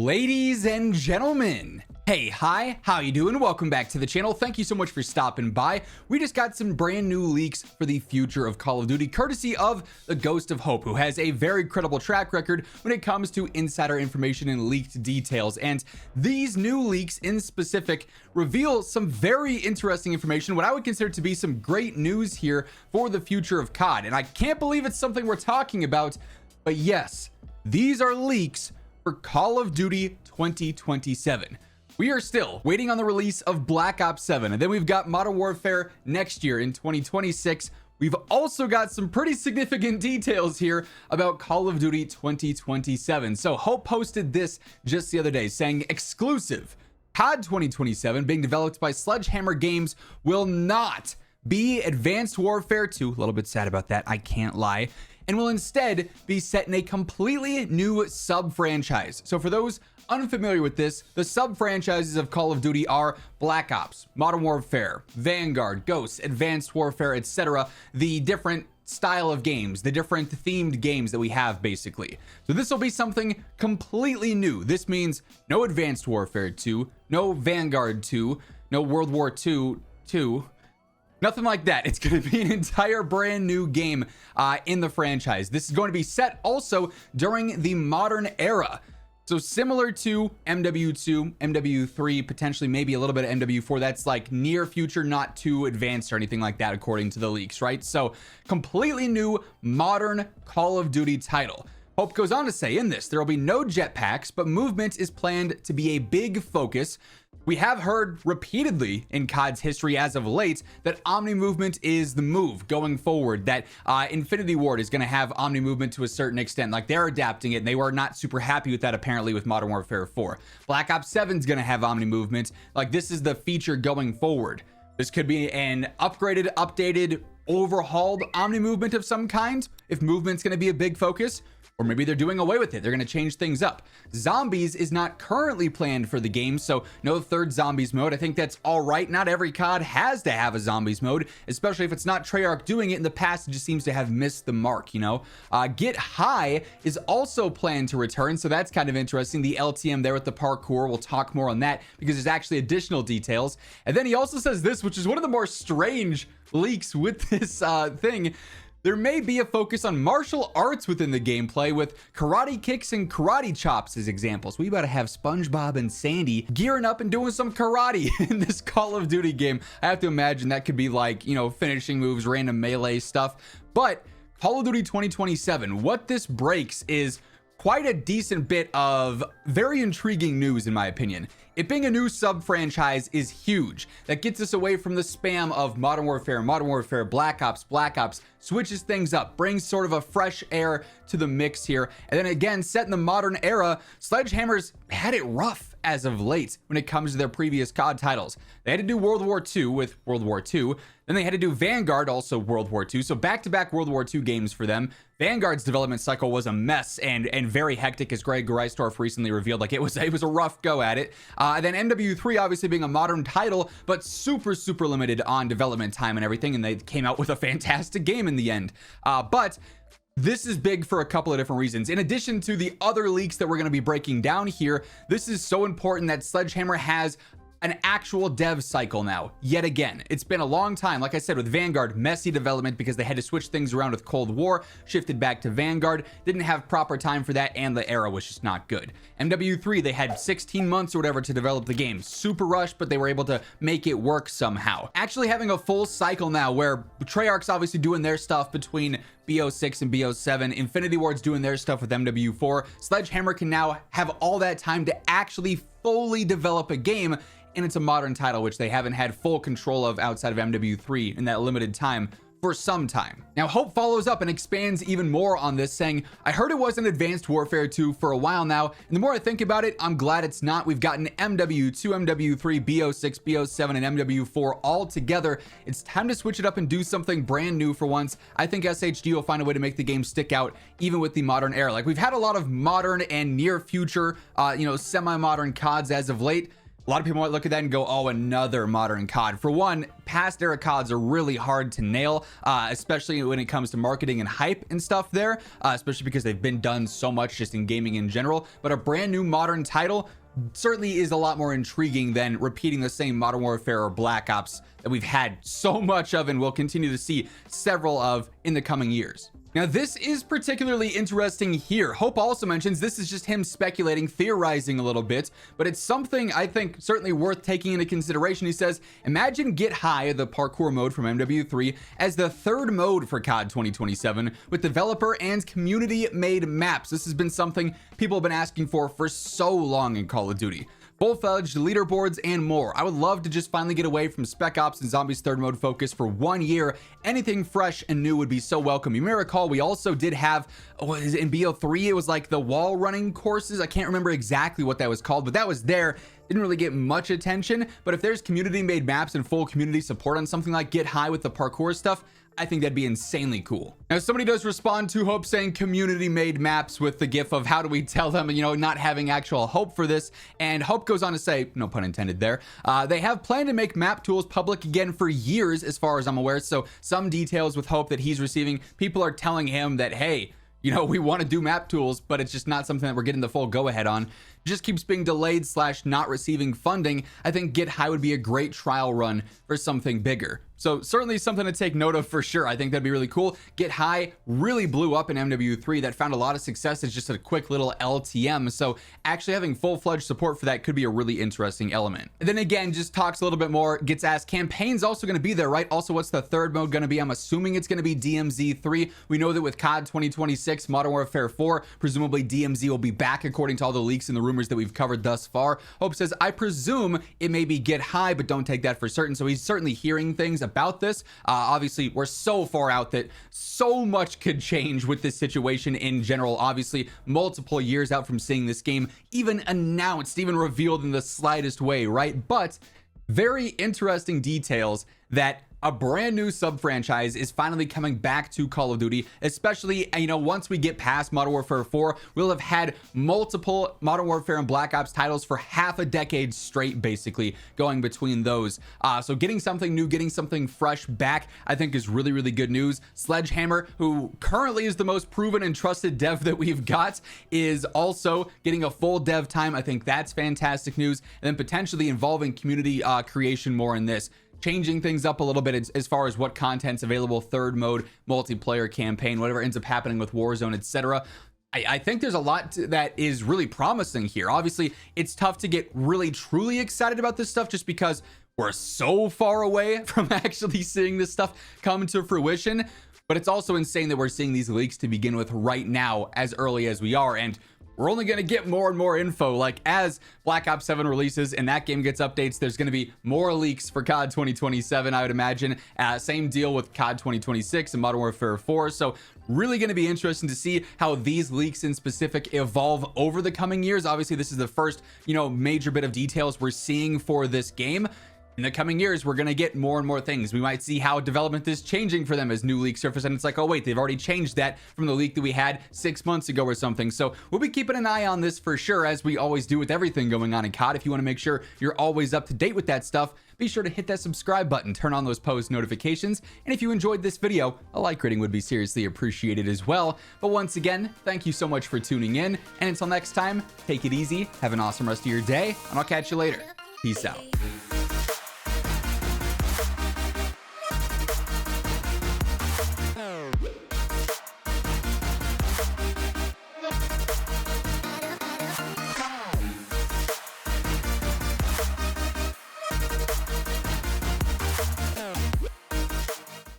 Ladies and gentlemen, hey, hi, how you doing? Welcome back to the channel. Thank you so much for stopping by. We just got some brand new leaks for the future of Call of Duty, courtesy of the Ghost of Hope, who has a very credible track record when it comes to insider information and leaked details. And these new leaks in specific reveal some very interesting information, what I would consider to be some great news here for the future of COD. And I can't believe it's something we're talking about, but yes, these are leaks for Call of Duty 2027. We are still waiting on the release of Black Ops 7, and then we've got Modern Warfare next year in 2026. We've also got some pretty significant details here about Call of Duty 2027. So Hope posted this just the other day saying, exclusive, COD 2027 being developed by Sledgehammer Games will not be Advanced Warfare 2, a little bit sad about that, I can't lie, and will instead be set in a completely new sub-franchise. So for those unfamiliar with this, the sub-franchises of Call of Duty are Black Ops, Modern Warfare, Vanguard, Ghosts, Advanced Warfare, etc. The different style of games, the different themed games that we have, basically. So this will be something completely new. This means no Advanced Warfare 2, no Vanguard 2, no World War II 2, nothing like that. It's going to be an entire brand new game in the franchise. This is going to be set also during the modern era. So similar to MW2, MW3, potentially maybe a little bit of MW4, that's like near future, not too advanced or anything like that, according to the leaks, right? So completely new modern Call of Duty title. Hope goes on to say in this, there will be no jetpacks, but movement is planned to be a big focus. We have heard repeatedly in COD's history as of late that Omni movement is the move going forward, that Infinity Ward is going to have Omni movement to a certain extent. Like, they're adapting it, and they were not super happy with that apparently with Modern Warfare 4. Black Ops 7 is going to have Omni movement. Like, this is the feature going forward. This could be an upgraded, updated, overhauled Omni movement of some kind, if movement's going to be a big focus. Or maybe they're doing away with it. They're going to change things up. Zombies is not currently planned for the game, so no third zombies mode. I think that's all right. Not every COD has to have a zombies mode, especially if it's not Treyarch doing it. In the past, it just seems to have missed the mark, you know? Get High is also planned to return, so that's kind of interesting. The LTM there with the parkour, we'll talk more on that because there's actually additional details. And then he also says this, which is one of the more strange leaks with this thing. There may be a focus on martial arts within the gameplay, with karate kicks and karate chops as examples. We about to have SpongeBob and Sandy gearing up and doing some karate in this Call of Duty game. I have to imagine that could be like, you know, finishing moves, random melee stuff. But Call of Duty 2027, what this breaks is quite a decent bit of very intriguing news, in my opinion. It being a new sub-franchise is huge. That gets us away from the spam of Modern Warfare, Black Ops, switches things up, brings sort of a fresh air to the mix here. And then again, set in the modern era, Sledgehammer's had it rough as of late when it comes to their previous COD titles. They had to do World War II with World War II. Then they had to do Vanguard, also World War II. So back-to-back World War II games for them. Vanguard's development cycle was a mess and very hectic, as Greg Greistorf recently revealed. Like, it was a rough go at it. Then MW3 obviously being a modern title, but super limited on development time and everything, and they came out with a fantastic game in the end. But this is big for a couple of different reasons. In addition to the other leaks that we're going to be breaking down here, this is so important that Sledgehammer has an actual dev cycle now, yet again. It's been a long time. Like I said, with Vanguard, messy development because they had to switch things around with Cold War, shifted back to Vanguard, didn't have proper time for that, and the era was just not good. MW3, they had 16 months or whatever to develop the game. Super rushed, but they were able to make it work somehow. Actually having a full cycle now where Treyarch's obviously doing their stuff between BO6 and BO7, Infinity Ward's doing their stuff with MW4, Sledgehammer can now have all that time to actually fully develop a game, and it's a modern title, which they haven't had full control of outside of MW3 in that limited time for some time. Now, Hope follows up and expands even more on this, saying, I heard it was an Advanced Warfare 2 for a while now, and the more I think about it, I'm glad it's not. We've gotten MW2, MW3, BO6, BO7, and MW4 all together. It's time to switch it up and do something brand new for once. I think SHD will find a way to make the game stick out, even with the modern era. Like, we've had a lot of modern and near future, you know, semi-modern CODs as of late. A lot of people might look at that and go, oh, another modern COD. For one, past era CODs are really hard to nail, especially when it comes to marketing and hype and stuff there, especially because they've been done so much just in gaming in general. But a brand new modern title certainly is a lot more intriguing than repeating the same Modern Warfare or Black Ops that we've had so much of and will continue to see several of in the coming years. Now, this is particularly interesting here. Hope also mentions this is just him speculating, theorizing a little bit, but it's something I think certainly worth taking into consideration. He says, imagine Get High, the parkour mode from MW3, as the third mode for COD 2027 with developer and community made maps. This has been something people have been asking for so long in Call of Duty. Full-fledged leaderboards and more. I would love to just finally get away from Spec Ops and Zombies third mode focus for 1 year. Anything fresh and new would be so welcome. You may recall we also did have, in BO3, it was like the wall running courses. I can't remember exactly what that was called, but that was there. Didn't really get much attention, but if there's community made maps and full community support on something like Get High with the parkour stuff, I think that'd be insanely cool. Now, somebody does respond to Hope saying community made maps with the gif of how do we tell them, not having actual hope for this. And Hope goes on to say, no pun intended there, they have planned to make map tools public again for years, as far as I'm aware. So some details with Hope that he's receiving, people are telling him that, hey, we want to do map tools, but it's just not something that we're getting the full go ahead on. Just keeps being delayed / not receiving funding. I think Get High would be a great trial run for something bigger. So certainly something to take note of for sure. I think that'd be really cool. Get High really blew up in MW3. That found a lot of success as just a quick little LTM. So actually having full-fledged support for that could be a really interesting element. And then again, just talks a little bit more, gets asked, campaign's also going to be there, right? Also, what's the third mode going to be? I'm assuming it's going to be DMZ3. We know that with COD 2026, Modern Warfare 4, presumably DMZ will be back according to all the leaks and the rumors that we've covered thus far. Hope says, I presume it may be Get High, but don't take that for certain. So he's certainly hearing things about this. Obviously, we're so far out that so much could change with this situation in general. Obviously, multiple years out from seeing this game even announced, even revealed in the slightest way, right? But very interesting details that a brand new sub-franchise is finally coming back to Call of Duty, especially, once we get past Modern Warfare 4, we'll have had multiple Modern Warfare and Black Ops titles for half a decade straight, basically, going between those. So getting something new, getting something fresh back, I think is really, really good news. Sledgehammer, who currently is the most proven and trusted dev that we've got, is also getting a full dev time. I think that's fantastic news. And then potentially involving community creation more in this, changing things up a little bit as far as what content's available, third mode, multiplayer campaign, whatever ends up happening with Warzone, etc. I think there's a lot that is really promising here. Obviously, it's tough to get really truly excited about this stuff just because we're so far away from actually seeing this stuff come to fruition. But it's also insane that we're seeing these leaks to begin with right now, as early as we are. And we're only going to get more and more info. Like, as Black Ops 7 releases and that game gets updates, there's going to be more leaks for COD 2027, I would imagine. Same deal with COD 2026 and Modern Warfare 4. So really going to be interesting to see how these leaks in specific evolve over the coming years. Obviously, this is the first, major bit of details we're seeing for this game. In the coming years, we're going to get more and more things. We might see how development is changing for them as new leaks surface, and it's like, oh wait, they've already changed that from the leak that we had 6 months ago or something. So we'll be keeping an eye on this for sure, as we always do with everything going on in COD. If you want to make sure you're always up to date with that stuff, be sure to hit that subscribe button, turn on those post notifications, and if you enjoyed this video, a like rating would be seriously appreciated as well. But once again, thank you so much for tuning in, and until next time, take it easy, have an awesome rest of your day, and I'll catch you later. Peace out.